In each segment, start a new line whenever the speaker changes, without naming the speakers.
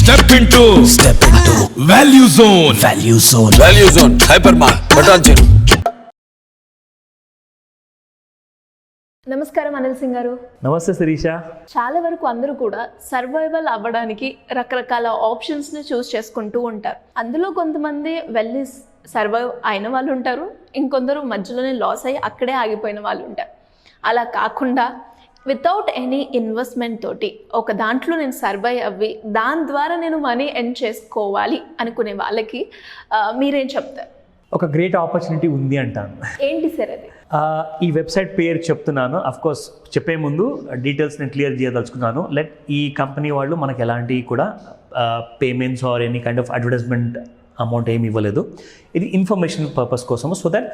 Step into Value Zone.
Value Zone. Hypermart. Patanjali.
నమస్కారం అనిల్ సింగ్ గారు.
నమస్తే శిరీష.
చాలా వరకు అందరూ కూడా సర్వైవల్ అవ్వడానికి రకరకాల ఆప్షన్స్ని చూస్ చేసుకుంటూ ఉంటారు. అందులో కొంతమంది వెళ్ళి సర్వైవ్ అయిన వాళ్ళు ఉంటారు, ఇంకొందరు మధ్యలోనే లాస్ అయ్యి అక్కడే ఆగిపోయిన వాళ్ళు ఉంటారు. అలా కాకుండా వితౌట్ ఎనీ ఇన్వెస్ట్మెంట్ తోటి ఒక దాంట్లో నేను సర్వైవ్ అవ్వి దాని ద్వారా నేను మనీ ఎర్న్ చేసుకోవాలి అనుకునే వాళ్ళకి మీరేం చెప్తారు?
ఒక గ్రేట్ ఆపర్చునిటీ ఉంది అంటాను.
ఏంటి సార్ అది?
ఈ వెబ్సైట్ పేరు చెప్తున్నాను. అఫ్కోర్స్ చెప్పే ముందు డీటెయిల్స్ నేను క్లియర్ చేయదలుచుకున్నాను. ఈ కంపెనీ వాళ్ళు మనకు ఎలాంటి కూడా payments or any kind of advertisement amount ఏమి ఇవ్వలేదు. ఇది ఇన్ఫర్మేషన్ పర్పస్ కోసము, సో దట్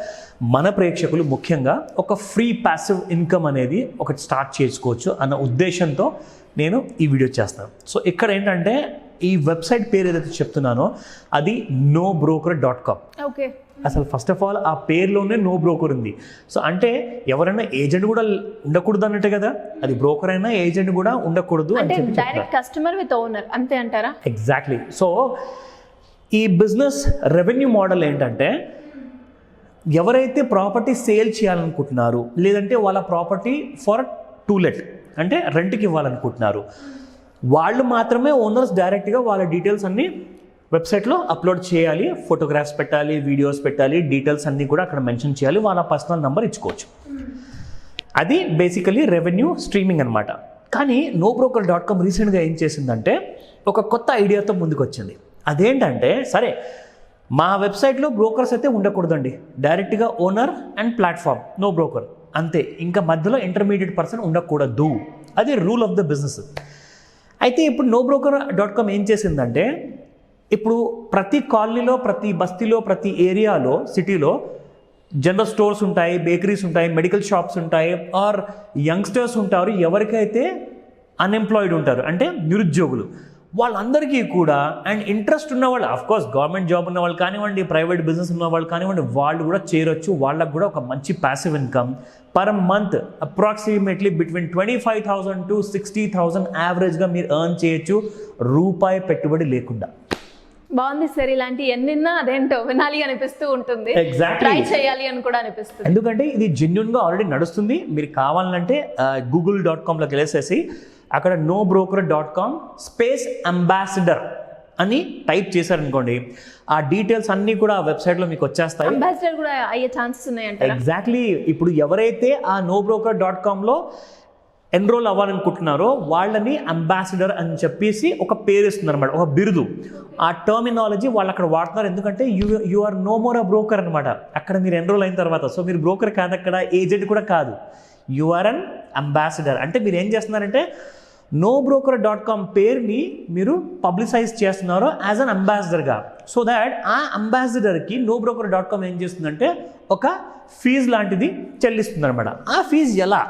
మన ప్రేక్షకులు ముఖ్యంగా ఒక ఫ్రీ ప్యాసివ్ ఇన్కమ్ అనేది ఒకటి స్టార్ట్ చేసుకోవచ్చు అన్న ఉద్దేశంతో నేను ఈ వీడియో చేస్తాను. సో ఇక్కడ ఏంటంటే ఈ వెబ్సైట్ పేరు ఏదైతే చెప్తున్నానో అది nobroker.com.
ఓకే,
అసలు ఫస్ట్ ఆఫ్ ఆల్ ఆ పేరులోనే నో బ్రోకర్ ఉంది. సో అంటే ఎవరైనా ఏజెంట్ కూడా ఉండకూడదు అన్నట్టే కదా, అది బ్రోకర్ అయినా ఏజెంట్ కూడా ఉండకూడదు అని చెప్పి
డైరెక్ట్ కస్టమర్ విత్ ఓనర్ అంతే అంటారా?
ఎగ్జాక్ట్లీ. సో ఈ బిజినెస్ రెవెన్యూ మోడల్ ఏంటంటే ఎవరైతే ప్రాపర్టీ సేల్ చేయాలనుకుంటున్నారు, లేదంటే వాళ్ళ ప్రాపర్టీ ఫర్ టు లెట్ అంటే రెంట్కి ఇవ్వాలనుకుంటున్నారు, వాళ్ళు మాత్రమే ఓనర్స్ డైరెక్ట్గా వాళ్ళ డీటెయిల్స్ అన్నీ వెబ్సైట్లో అప్లోడ్ చేయాలి. ఫోటోగ్రాఫ్స్ పెట్టాలి, వీడియోస్ పెట్టాలి, డీటెయిల్స్ అన్నీ కూడా అక్కడ మెన్షన్ చేయాలి, వాళ్ళ పర్సనల్ నెంబర్ ఇచ్చుకోవచ్చు. అది బేసికలీ రెవెన్యూ స్ట్రీమింగ్ అనమాట. కానీ nobroker.com రీసెంట్గా ఏం చేసిందంటే ఒక కొత్త ఐడియాతో ముందుకు వచ్చింది. అదేంటంటే సరే మా వెబ్సైట్లో బ్రోకర్స్ అయితే ఉండకూడదండి, డైరెక్ట్గా owner and platform, no broker అంతే, ఇంకా మధ్యలో ఇంటర్మీడియట్ పర్సన్ ఉండకూడదు, అది రూల్ ఆఫ్ ద బిజినెస్. అయితే ఇప్పుడు nobroker.com ఏం చేసిందంటే ఇప్పుడు ప్రతి కాలనీలో, ప్రతి బస్తీలో, ప్రతి ఏరియాలో, సిటీలో జనరల్ స్టోర్స్ ఉంటాయి, బేకరీస్ ఉంటాయి, మెడికల్ షాప్స్ ఉంటాయి, ఆర్ యంగ్స్టర్స్ ఉంటారు, ఎవరికైతే అన్ఎంప్లాయిడ్ ఉంటారు అంటే నిరుద్యోగులు, వాళ్ళందరికీ కూడా అండ్ ఇంట్రెస్ట్ ఉన్న వాళ్ళు, అఫ్కోర్స్ గవర్నమెంట్ జాబ్ ఉన్న వాళ్ళు కానివ్వండి, ప్రైవేట్ బిజినెస్ ఉన్న వాళ్ళు కానివ్వండి, వాళ్ళు కూడా చేరొచ్చు. వాళ్ళకు కూడా ఒక మంచి passive income per month approximately between 25,000 to 60,000 యావరేజ్గా మీరు ఎర్న్ చేయొచ్చు, రూపాయి పెట్టుబడి లేకుండా.
బాగుంది సార్. ఇలాంటి ఎన్నిన్నా అదేంటో వినాలి అనిపిస్తూ ఉంటుంది,
ఎగ్జాక్ట్లీ
ట్రై చేయాలి అని కూడా అనిపిస్తుంది.
ఎందుకంటే ఇది జెన్యున్గా ఆల్రెడీ నడుస్తుంది. మీరు కావాలంటే google.comలోకి వెళ్ళేసేసి అక్కడ nobroker.com /ambassador అని టైప్ చేశారనుకోండి, ఆ డీటెయిల్స్ అన్నీ కూడా ఆ వెబ్సైట్లో మీకు వచ్చేస్తాయి.
అంబాసిడర్ కూడా అయ్యే ఛాన్సెస్ ఉన్నాయంటారా?
ఎగ్జాక్ట్లీ. ఇప్పుడు ఎవరైతే ఆ nobroker.comలో ఎన్రోల్ అవ్వాలనుకుంటున్నారో వాళ్ళని అంబాసిడర్ అని చెప్పేసి ఒక పేరు ఇస్తుంది అనమాట, ఒక బిరుదు. ఆ టర్మినాలజీ వాళ్ళు అక్కడ వాడుతున్నారు, ఎందుకంటే you are no more a broker అనమాట అక్కడ మీరు ఎన్రోల్ అయిన తర్వాత. సో మీరు బ్రోకర్ కాదు, అక్కడ ఏజెంట్ కూడా కాదు, యు ఆర్ అన్ అంబాసిడర్. అంటే మీరు ఏం చేస్తున్నారంటే nobroker.com పేరుని మీరు పబ్లిసైజ్ చేస్తున్నారు యాజ్ అన్ అంబాసిడర్గా. సో దాట్ ఆ అంబాసిడర్కి nobroker.com ఏం చేస్తుందంటే ఒక ఫీజు లాంటిది చెల్లిస్తుంది అనమాట. ఆ ఫీజు ఎలా?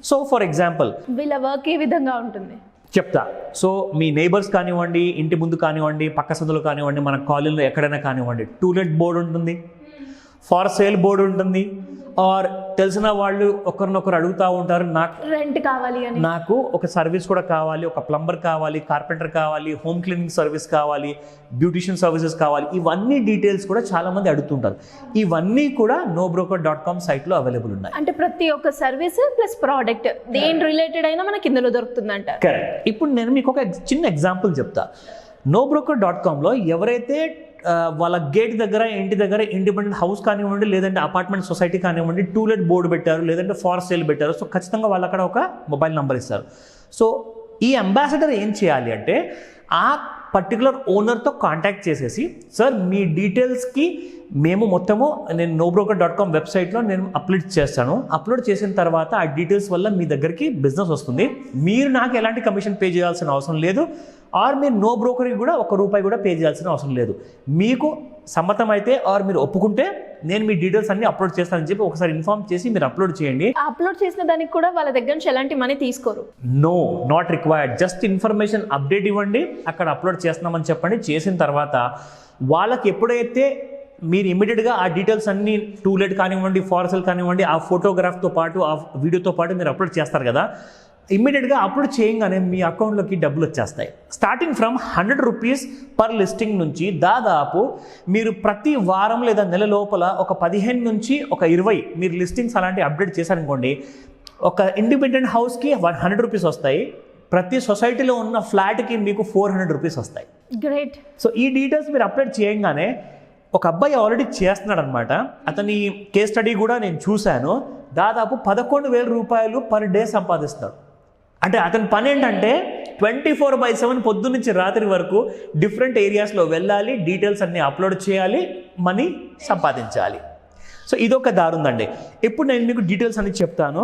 సో ఫర్ ఎగ్జాంపుల్
వీళ్ళ వర్క్ ఏ విధంగా ఉంటుంది
చెప్తా. సో మీ నైబర్స్ కానివ్వండి, ఇంటి ముందు కానివ్వండి, పక్క సందులు కానివ్వండి, మన కాలనీలో ఎక్కడైనా కానివ్వండి, టూలెట్ బోర్డు ఉంటుంది, ఫార్ సేల్ బోర్డు ఉంటుంది, ఆర్ తెలిసిన వాళ్ళు ఒకరినొకరు అడుగుతూ ఉంటారు,
రెంట్ కావాలి అని,
నాకు ఒక సర్వీస్ కూడా కావాలి, ఒక ప్లంబర్ కావాలి, కార్పెంటర్ కావాలి, హోమ్ క్లీనింగ్ సర్వీస్ కావాలి, బ్యూటిషియన్ సర్వీసెస్ కావాలి, ఇవన్నీ డీటెయిల్స్ కూడా చాలా మంది అడుగుతుంటారు. ఇవన్నీ కూడా nobroker.com సైట్లో అవైలబుల్ ఉన్నాయి.
అంటే ప్రతి ఒక్క సర్వీస్ ప్లస్ ప్రోడక్ట్ దేని రిలేటెడ్ అయినా మనకి ఇందులో దొరుకుతుందంట.
కరెక్ట్. ఇప్పుడు నేను మీకు ఒక చిన్న ఎగ్జాంపుల్ చెప్తా. nobroker.comలో ఎవరైతే వాళ్ళ గేట్ దగ్గర, ఇంటి దగ్గర ఇండిపెండెంట్ హౌస్ కానివ్వండి, లేదంటే అపార్ట్మెంట్ సొసైటీ కానివ్వండి, టూలెట్ బోర్డు పెట్టారు, లేదంటే ఫార్ సేల్ పెట్టారు, సో ఖచ్చితంగా వాళ్ళు అక్కడ ఒక మొబైల్ నెంబర్ ఇస్తారు. సో ఈ అంబాసిడర్ ఏం చేయాలి అంటే ఆ పర్టికులర్ ఓనర్తో కాంటాక్ట్ చేసేసి, సార్ మీ డీటెయిల్స్కి మేము మొత్తము నేను nobroker.com వెబ్సైట్లో నేను అప్లోడ్ చేస్తాను, అప్లోడ్ చేసిన తర్వాత ఆ డీటెయిల్స్ వల్ల మీ దగ్గరికి బిజినెస్ వస్తుంది, మీరు నాకు ఎలాంటి కమిషన్ పే చేయాల్సిన అవసరం లేదు, ఆర్ మీరు nobrokerకి కూడా ₹1 కూడా పే చేయాల్సిన అవసరం లేదు, మీకు సమ్మతం అయితే ఆర్ మీరు ఒప్పుకుంటే నేను మీ డీటెయిల్స్ అన్ని అప్లోడ్ చేస్తానని చెప్పి ఒకసారి ఇన్ఫార్మ్ చేసి మీరు అప్లోడ్ చేయండి.
అప్లోడ్ చేసిన దానికి కూడా వాళ్ళ దగ్గర నుంచి ఎలాంటి మనీ తీసుకోరు.
No, not required. Just information update ఇవ్వండి, అక్కడ అప్లోడ్ చేస్తున్నామని చెప్పండి. చేసిన తర్వాత వాళ్ళకి ఎప్పుడైతే మీరు ఇమీడియట్గా ఆ డీటెయిల్స్ అన్ని టూలెట్ కానివ్వండి, ఫార్సెల్ కానివ్వండి, ఆ ఫోటోగ్రాఫ్తో పాటు ఆ వీడియోతో పాటు మీరు అప్లోడ్ చేస్తారు కదా, ఇమ్మీడియట్గా అప్లోడ్ చేయగానే మీ అకౌంట్లోకి డబ్బులు వచ్చేస్తాయి. Starting from 100 rupees per listing నుంచి దాదాపు మీరు ప్రతి వారం లేదా నెల లోపల ఒక 15 నుంచి ఒక 20 మీరు లిస్టింగ్స్ అలాంటివి అప్డేట్ చేశారనుకోండి, ఒక ఇండిపెండెంట్ హౌస్కి 100 రూపీస్ వస్తాయి, ప్రతి సొసైటీలో ఉన్న ఫ్లాట్కి మీకు 400 రూపీస్ వస్తాయి.
గ్రేట్.
సో ఈ డీటెయిల్స్ మీరు అప్డేట్ చేయగానే ఒక అబ్బాయి ఆల్రెడీ చేస్తున్నాడు అనమాట. అతని కేస్ స్టడీ కూడా నేను చూశాను. దాదాపు 11,000 రూపాయలు పర్ డే సంపాదిస్తున్నాడు. అంటే అతని పని ఏంటంటే 24/7 పొద్దున్న నుంచి రాత్రి వరకు డిఫరెంట్ ఏరియాస్లో వెళ్ళాలి, డీటెయిల్స్ అన్నీ అప్లోడ్ చేయాలి, మనీ సంపాదించాలి. సో ఇదొక దారి ఉందండి. ఇప్పుడు నేను మీకు డీటెయిల్స్ అన్ని చెప్తాను.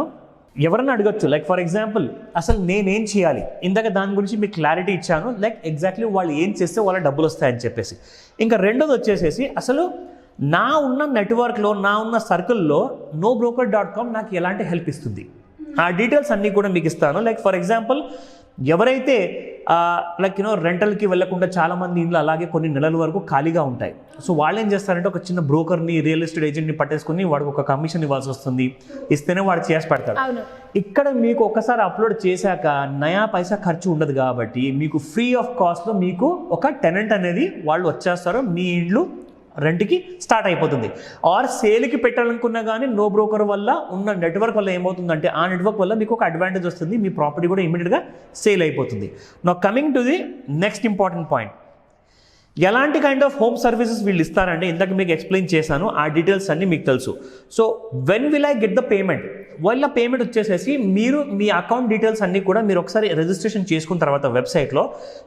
ఎవరన్నా అడగచ్చు, లైక్ ఫర్ ఎగ్జాంపుల్ అసలు నేనేం చేయాలి, ఇందాక దాని గురించి మీకు క్లారిటీ ఇచ్చాను, లైక్ ఎగ్జాక్ట్లీ వాళ్ళు ఏం చేస్తే వాళ్ళ డబ్బులు వస్తాయని చెప్పేసి. ఇంకా రెండోది వచ్చేసేసి అసలు నా ఉన్న నెట్వర్క్లో నా ఉన్న సర్కిల్లో NoBroker.com నాకు ఎలాంటి హెల్ప్ ఇస్తుంది, ఆ డీటెయిల్స్ అన్నీ కూడా మీకు ఇస్తాను. లైక్ ఫర్ ఎగ్జాంపుల్ ఎవరైతే లైక్ రెంటల్కి వెళ్ళకుండా చాలామంది ఇంట్లో అలాగే కొన్ని నెలల వరకు ఖాళీగా ఉంటాయి. సో వాళ్ళు ఏం చేస్తారంటే ఒక చిన్న బ్రోకర్ని, రియల్ ఎస్టేట్ ఏజెంట్ని పట్టేసుకుని వాడికి ఒక కమిషన్ ఇవ్వాల్సి వస్తుంది, ఇస్తేనే వాడు చేసి పెడతాడు. ఇక్కడ మీకు ఒకసారి అప్లోడ్ చేశాక నయా పైసా ఖర్చు ఉండదు కాబట్టి మీకు ఫ్రీ ఆఫ్ కాస్ట్లో మీకు ఒక టెనెంట్ అనేది వాళ్ళు వచ్చేస్తారు, మీ ఇండ్లు రెంట్కి స్టార్ట్ అయిపోతుంది. ఆర్ సేల్కి పెట్టాలనుకున్నా కానీ నో బ్రోకర్ వల్ల ఉన్న నెట్వర్క్ వల్ల ఏమవుతుందంటే ఆ నెట్వర్క్ వల్ల మీకు ఒక అడ్వాంటేజ్ వస్తుంది, మీ ప్రాపర్టీ కూడా ఇమీడియట్గా సేల్ అయిపోతుంది. Now coming to the next important point, ఎలాంటి కైండ్ ఆఫ్ హోమ్ సర్వీసెస్ వీళ్ళు ఇస్తారంటే ఇందాక మీకు ఎక్స్ప్లెయిన్ చేశాను, ఆ డీటెయిల్స్ అన్నీ మీకు తెలుసు. So when will I get the payment, వాళ్ళ పేమెంట్ వచ్చేసేసి మీరు మీ అకౌంట్ డీటెయిల్స్ అన్నీ కూడా మీరు ఒకసారి రిజిస్ట్రేషన్ చేసుకున్న తర్వాత వెబ్సైట్లో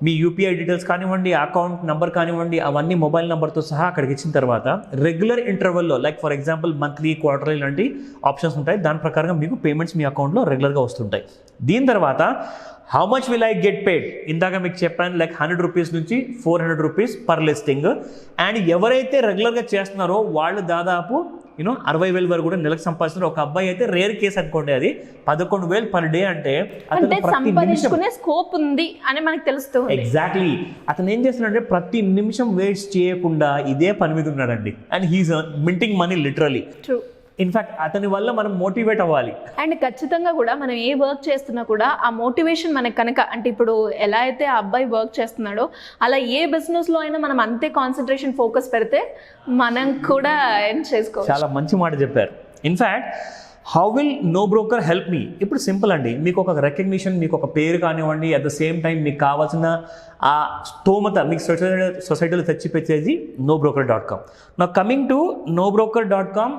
మీ యూపీఐ డీటెయిల్స్ కానివ్వండి, అకౌంట్ నెంబర్ కానివ్వండి, అవన్నీ మొబైల్ నెంబర్తో సహా అక్కడికి ఇచ్చిన తర్వాత రెగ్యులర్ ఇంటర్వెల్లో like for example monthly, quarterly లాంటి ఆప్షన్స్ ఉంటాయి. దాని ప్రకారంగా మీకు పేమెంట్స్ మీ అకౌంట్లో రెగ్యులర్గా వస్తుంటాయి. దీని తర్వాత how much will I get paid, ఇందాక మీకు చెప్పాను లైక్ 100 రూపీస్ నుంచి 400 రూపీస్ పర్ లిస్టింగ్. అండ్ ఎవరైతే రెగ్యులర్గా చేస్తున్నారో వాళ్ళు దాదాపు 60,000 వరకు కూడా నెలకు సంపాదిస్తున్నారు. ఒక అబ్బాయి అయితే రేర్ కేసు అనుకోండి, అది 11,000 పర్ డే అంటే
సంపాదించుకునే స్కోప్ ఉంది అని మనకు తెలుస్తుంది.
ఎగ్జాక్ట్లీ. అతను ఏం చేస్తున్నాడంటే ప్రతి నిమిషం వేస్ట్ చేయకుండా ఇదే పని మీద ఉన్నాడండి. And he's minting money literally. In fact అతని వల్ల మనం మోటివేట్ అవ్వాలి.
అండ్ ఖచ్చితంగా కూడా మనం ఏ వర్క్ చేస్తున్నా కూడా ఆ మోటివేషన్ మనకు కనుక, అంటే ఇప్పుడు ఎలా అయితే ఆ అబ్బాయి వర్క్ చేస్తున్నాడో అలా ఏ బిజినెస్లో అయినా మనం అంతే కాన్సన్ట్రేషన్, ఫోకస్ పెడితే మనం కూడా ఎర్న్ చేసుకోవచ్చు.
చాలా మంచి మాట చెప్పారు. In fact how will know broker help me, ఇప్పుడు సింపుల్ అండి. మీకు ఒక రికగ్నిషన్, మీకు ఒక పేరు కానివ్వండి, అట్ ద సేమ్ టైం మీకు కావాల్సిన ఆ స్తోమత మీకు సొసైటీలో తెచ్చిపెట్టేది NoBroker.com. నా కమింగ్ టు NoBroker.com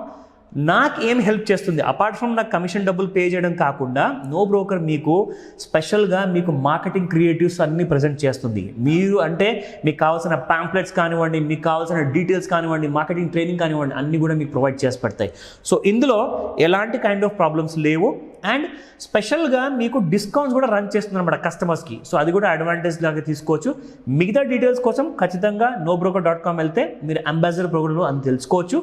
నాకు ఏం హెల్ప్ చేస్తుంది, అపార్ట్ ఫ్రమ్ నాకు కమిషన్ డబ్బులు పే చేయడం కాకుండా నో బ్రోకర్ మీకు స్పెషల్గా మీకు మార్కెటింగ్ క్రియేటివ్స్ అన్నీ ప్రజెంట్ చేస్తుంది. మీరు అంటే మీకు కావాల్సిన ప్యాంప్లెట్స్ కానివ్వండి, మీకు కావాల్సిన డీటెయిల్స్ కానివ్వండి, మార్కెటింగ్ ట్రైనింగ్ కానివ్వండి, అన్నీ కూడా మీకు ప్రొవైడ్ చేసి పెడతాయి. సో ఇందులో ఎలాంటి కైండ్ ఆఫ్ ప్రాబ్లమ్స్ లేవు. అండ్ స్పెషల్గా మీకు డిస్కౌంట్స్ కూడా రన్ చేస్తుంది అనమాట కస్టమర్స్కి. సో అది కూడా అడ్వాంటేజ్ లాగా తీసుకోవచ్చు. మిగతా డీటెయిల్స్ కోసం ఖచ్చితంగా NoBroker.com వెళ్తే మీరు అంబాసిడర్ ప్రోగ్రామ్లో అని తెలుసుకోవచ్చు.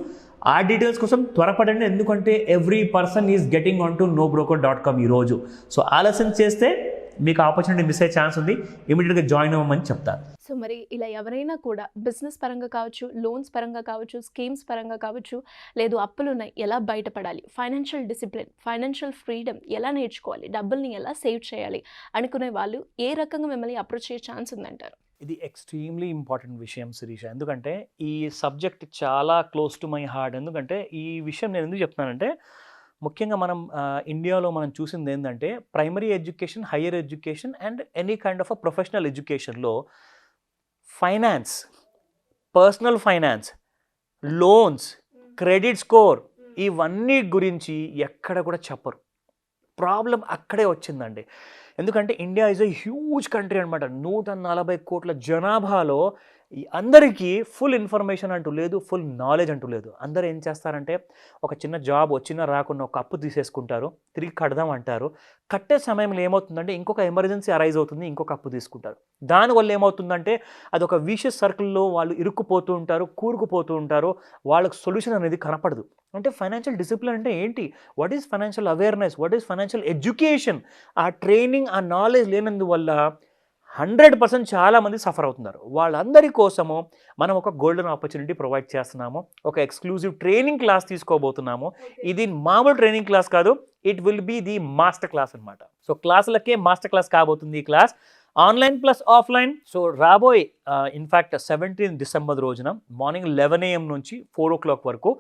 ఆ డీటెయిల్స్ కోసం త్వరపడండి, ఎందుకంటే every person is getting on to NoBroker.com ఈరోజు. సో ఆలస్యం చేస్తే మీకు ఆపర్చునిటీ మిస్ అయ్యే ఛాన్స్ ఉంది, ఇమీడియట్గా జాయిన్ అవ్వమని చెప్తారు.
సో మరి ఇలా ఎవరైనా కూడా బిజినెస్ పరంగా కావచ్చు, లోన్స్ పరంగా కావచ్చు, స్కీమ్స్ పరంగా కావచ్చు, లేదు అప్పులు ఉన్నాయి ఎలా బయటపడాలి, ఫైనాన్షియల్ డిసిప్లిన్, ఫైనాన్షియల్ ఫ్రీడమ్ ఎలా నేర్చుకోవాలి, డబ్బుల్ని ఎలా సేవ్ చేయాలి అనుకునే వాళ్ళు ఏ రకంగా మిమ్మల్ని అప్రోచ్ అయ్యే ఛాన్స్ ఉందంటారు?
ఇది ఎక్స్ట్రీమ్లీ ఇంపార్టెంట్ విషయం శిరీష, ఎందుకంటే ఈ సబ్జెక్ట్ చాలా క్లోజ్ టు మై హార్ట్. ఎందుకంటే ఈ విషయం నేను ఎందుకు చెప్తున్నానంటే ముఖ్యంగా మనం ఇండియాలో మనం చూసింది ఏంటంటే primary education, higher education and any kind of a professional ఎడ్యుకేషన్లో finance, personal finance, loans, credit score ఇవన్నీ గురించి ఎక్కడ కూడా చెప్పరు. ప్రాబ్లం అక్కడే వచ్చిందండి. ఎందుకంటే India is a huge country అనమాట. 140 కోట్ల జనాభాలో అందరికీ ఫుల్ ఇన్ఫర్మేషన్ అంటూ లేదు, ఫుల్ నాలెడ్జ్ అంటూ లేదు. అందరూ ఏం చేస్తారంటే ఒక చిన్న జాబ్ వచ్చినా రాకుండా ఒక అప్పు తీసేసుకుంటారు, తిరిగి కడదాం అంటారు. కట్టే సమయంలో ఏమవుతుందంటే ఇంకొక ఎమర్జెన్సీ అరైజ్ అవుతుంది, ఇంకొక అప్పు తీసుకుంటారు. దానివల్ల ఏమవుతుందంటే అదొక విషియస్ సర్కిల్లో వాళ్ళు ఇరుక్కుపోతూ ఉంటారు, కూరుకుపోతూ ఉంటారు. వాళ్ళకు సొల్యూషన్ అనేది కనపడదు. అంటే ఫైనాన్షియల్ డిసిప్లిన్ అంటే ఏంటి, what is financial awareness, what is financial education, ఆ ట్రైనింగ్, ఆ నాలెడ్జ్ లేనందువల్ల 100% చాలామంది సఫర్ అవుతున్నారు. వాళ్ళందరి కోసము మనం ఒక గోల్డెన్ ఆపర్చునిటీ ప్రొవైడ్ చేస్తున్నాము. ఒక ఎక్స్క్లూజివ్ ట్రైనింగ్ క్లాస్ తీసుకోబోతున్నాము. ఇది మామూలు ట్రైనింగ్ క్లాస్ కాదు, it will be the master class అనమాట. సో క్లాసులకే మాస్టర్ క్లాస్ కాబోతుంది ఈ class. Online plus offline. So రాబోయే ఇన్ఫ్యాక్ట్ 17 డిసెంబర్ రోజున మార్నింగ్ 11 AM నుంచి 4 o'clock వరకు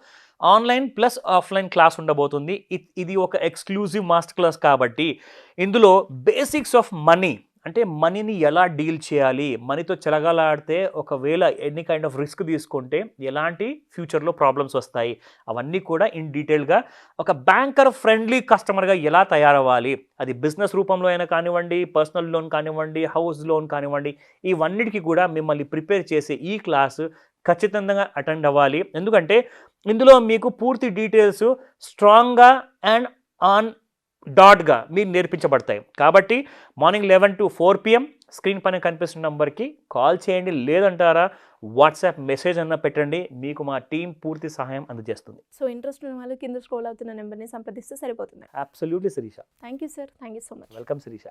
ఆన్లైన్ ప్లస్ ఆఫ్లైన్ క్లాస్ ఉండబోతుంది. ఇది ఒక ఎక్స్క్లూజివ్ మాస్టర్ క్లాస్ కాబట్టి ఇందులో బేసిక్స్ ఆఫ్ మనీ, అంటే మనీని ఎలా డీల్ చేయాలి, మనీతో చెలగాలాడితే ఒకవేళ ఎన్ని కైండ్ ఆఫ్ రిస్క్ తీసుకుంటే ఎలాంటి ఫ్యూచర్లో ప్రాబ్లమ్స్ వస్తాయి, అవన్నీ కూడా ఇన్ డీటెయిల్గా ఒక బ్యాంకర్ ఫ్రెండ్లీ కస్టమర్గా ఎలా తయారవ్వాలి, అది బిజినెస్ రూపంలో అయినా కానివ్వండి, పర్సనల్ లోన్ కానివ్వండి, హౌస్ లోన్ కానివ్వండి, ఇవన్నిటికీ కూడా మిమ్మల్ని ప్రిపేర్ చేసే ఈ క్లాసు ఖచ్చితంగా అటెండ్ అవ్వాలి. ఎందుకంటే ఇందులో మీకు పూర్తి డీటెయిల్స్ స్ట్రాంగ్గా అండ్ ఆన్ డాట్గా మీరు నేర్పించబడతాయి. కాబట్టి మార్నింగ్ 11 to 4 PM స్క్రీన్ పైన కనిపిస్తున్న నెంబర్కి కాల్ చేయండి, లేదంటారా వాట్సాప్ మెసేజ్ అన్న పెట్టండి, మీకు మా టీం పూర్తి సహాయం అందజేస్తుంది.
సో ఇంట్రెస్ట్ ఉన్న వాళ్ళు కింద స్క్రోల్ అవుతున్న నెంబర్ని సంప్రదిస్తే సరిపోతుంది.
Absolutely Shirisha.
Thank you sir, thank you so much.
Welcome Sirisha.